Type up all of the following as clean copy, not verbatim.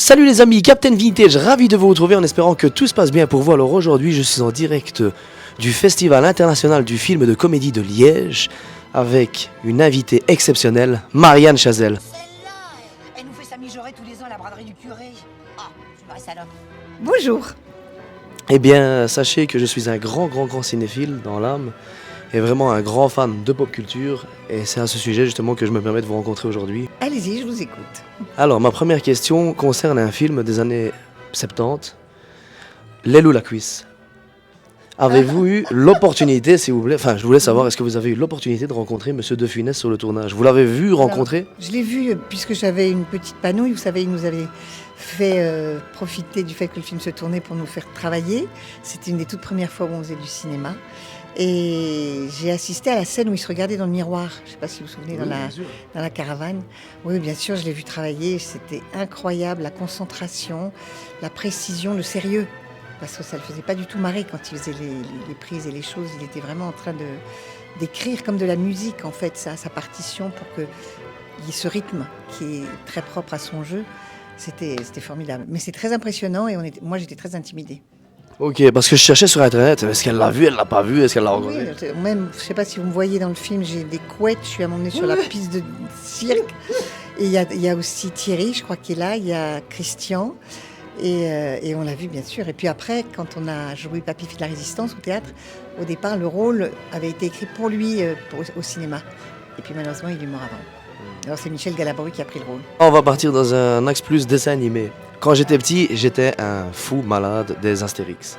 Salut les amis, Captain Vintage, ravi de vous retrouver en espérant que tout se passe bien pour vous. Alors aujourd'hui, je suis en direct du Festival international du film de comédie de Liège avec une invitée exceptionnelle, Marianne Chazelle. Celle-là, elle nous fait ça mijorer tous les ans à la braderie du curé. Ah, je me reste salope. Bonjour. Eh bien, sachez que je suis un grand cinéphile dans l'âme et vraiment un grand fan de pop culture. Et c'est à ce sujet justement que je me permets de vous rencontrer aujourd'hui. Allez-y, je vous écoute. Alors, ma première question concerne un film des années 70, L'aile ou la cuisse. Avez-vous eu l'opportunité, s'il vous plaît, enfin, je voulais savoir, est-ce que vous avez eu l'opportunité de rencontrer Monsieur De Funès sur le tournage? Vous l'avez vu rencontrer? Alors, je l'ai vu puisque j'avais une petite panouille. Vous savez, il nous avait fait profiter du fait que le film se tournait pour nous faire travailler. C'était une des toutes premières fois où on faisait du cinéma. Et j'ai assisté à la scène où il se regardait dans le miroir. Je ne sais pas si vous vous souvenez, dans la caravane. Oui, bien sûr, je l'ai vu travailler. C'était incroyable, la concentration, la précision, le sérieux. Parce que ça ne le faisait pas du tout marrer quand il faisait les prises et les choses. Il était vraiment en train d'écrire comme de la musique, en fait, sa partition pour qu'il y ait ce rythme qui est très propre à son jeu. C'était formidable. Mais c'est très impressionnant et moi, j'étais très intimidée. Ok, parce que je cherchais sur Internet, est-ce qu'elle l'a vu, elle l'a pas vu, est-ce qu'elle l'a Oui, rencontré? même, je ne sais pas si vous me voyez dans le film, j'ai des couettes, je suis emmenée sur la piste de cirque. Et il y a aussi Thierry, je crois qu'il est là, il y a Christian. Et on l'a vu, bien sûr. Et puis après, quand on a joué Papy fait de la résistance au théâtre, au départ, le rôle avait été écrit pour lui au cinéma. Et puis malheureusement, il est mort avant. Alors c'est Michel Galabru qui a pris le rôle. On va partir dans un axe plus dessin animé. Quand j'étais petit, j'étais un fou malade des Astérix.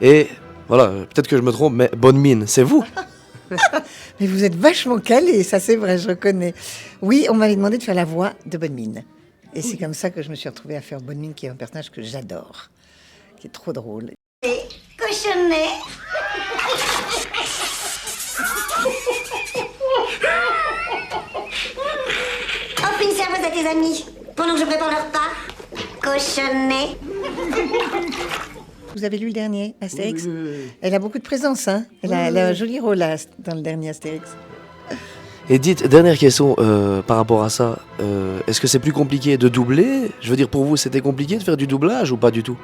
Et voilà, peut-être que je me trompe, mais Bonne Mine, c'est vous? Mais vous êtes vachement calé, ça c'est vrai, je reconnais. Oui, on m'avait demandé de faire la voix de Bonne Mine. Et c'est comme ça que je me suis retrouvée à faire Bonne Mine, qui est un personnage que j'adore, qui est trop drôle. Et cochonnet. Offre une serveuse à tes amis, pendant que je prépare leur repas. Cochonnet. Vous avez lu le dernier, Astérix? Oui. Elle a beaucoup de présence, hein. Elle a un joli rôle là, dans le dernier Astérix. Et dites, dernière question par rapport à ça, est-ce que c'est plus compliqué de doubler? Je veux dire, pour vous, c'était compliqué de faire du doublage ou pas du tout?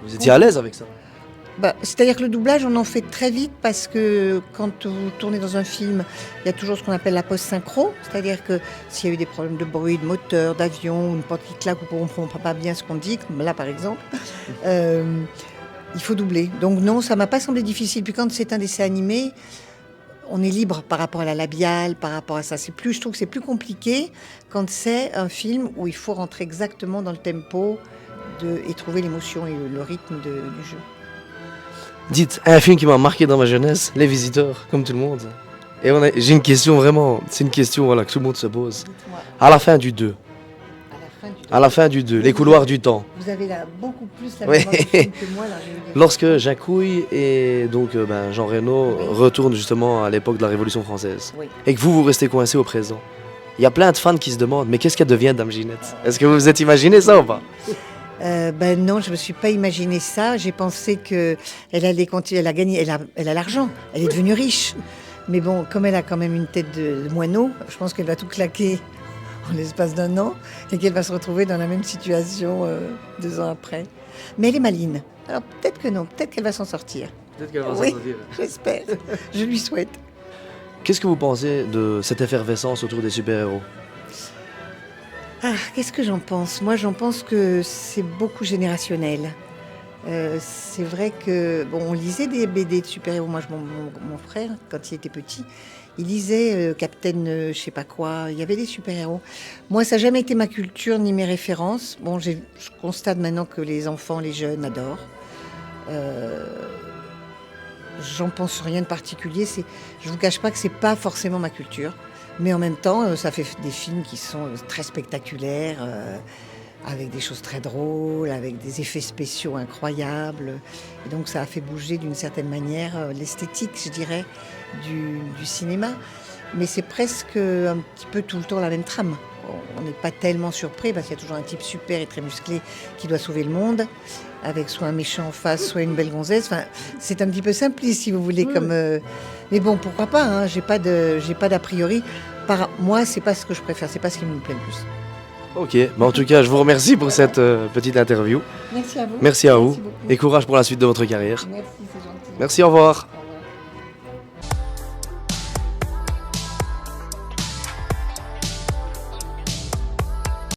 Vous étiez à l'aise avec ça? C'est-à-dire que le doublage, on en fait très vite parce que quand vous tournez dans un film, il y a toujours ce qu'on appelle la post-synchro. C'est-à-dire que s'il y a eu des problèmes de bruit, de moteur, d'avion, ou une porte qui claque ou qu'on ne comprend pas bien ce qu'on dit, comme là par exemple, il faut doubler. Donc non, ça ne m'a pas semblé difficile. Puis quand c'est un dessin animé, on est libre par rapport à la labiale, par rapport à ça. Je trouve que c'est plus compliqué quand c'est un film où il faut rentrer exactement dans le tempo et trouver l'émotion et le rythme du jeu. Dites, un film qui m'a marqué dans ma jeunesse, Les Visiteurs, comme tout le monde. Et j'ai une question vraiment, c'est une question voilà, que tout le monde se pose. Dites-moi, À la fin du 2, à la fin du les couloirs du temps. Vous avez beaucoup plus la Oui. mémoire du film que moi. Là, je vais vous dire. Lorsque Jacouille et donc Jean Reno Oui. retournent justement à l'époque de la Révolution française, Oui. et que vous restez coincé au présent, il y a plein de fans qui se demandent, mais qu'est-ce qu'elle devient Dame Ginette? Est-ce que vous vous êtes imaginé ça ou pas? Non, je me suis pas imaginé ça. J'ai pensé que elle allait continuer. Elle a gagné. Elle a l'argent. Elle est devenue riche. Mais bon, comme elle a quand même une tête de moineau, je pense qu'elle va tout claquer en l'espace d'un an et qu'elle va se retrouver dans la même situation 2 ans après. Mais elle est maligne. Alors peut-être que non. Peut-être qu'elle va s'en sortir. Peut-être qu'elle va Oui. s'en sortir. J'espère. Je lui souhaite. Qu'est-ce que vous pensez de cette effervescence autour des super-héros? Ah, qu'est-ce que j'en pense? Moi, j'en pense que c'est beaucoup générationnel. C'est vrai que, bon, on lisait des BD de super-héros. Moi, mon frère, quand il était petit, il lisait Captain je sais pas quoi. Il y avait des super-héros. Moi, ça n'a jamais été ma culture ni mes références. Bon, je constate maintenant que les enfants, les jeunes adorent. J'en pense rien de particulier. Je vous cache pas que c'est pas forcément ma culture. Mais en même temps, ça fait des films qui sont très spectaculaires, avec des choses très drôles, avec des effets spéciaux incroyables. Et donc ça a fait bouger d'une certaine manière l'esthétique, je dirais, du cinéma. Mais c'est presque un petit peu tout le temps la même trame. On n'est pas tellement surpris parce qu'il y a toujours un type super et très musclé qui doit sauver le monde, avec soit un méchant en face, soit une belle gonzesse. Enfin, c'est un petit peu simpliste, si vous voulez. Comme, mais bon, pourquoi pas, hein, j'ai pas d'a priori. Moi, c'est pas ce que je préfère, c'est pas ce qui me plaît le plus. Ok, en tout cas, je vous remercie pour cette petite interview. Merci à vous. Merci à vous beaucoup. et courage pour la suite de votre carrière. Merci, c'est gentil. Merci, au revoir.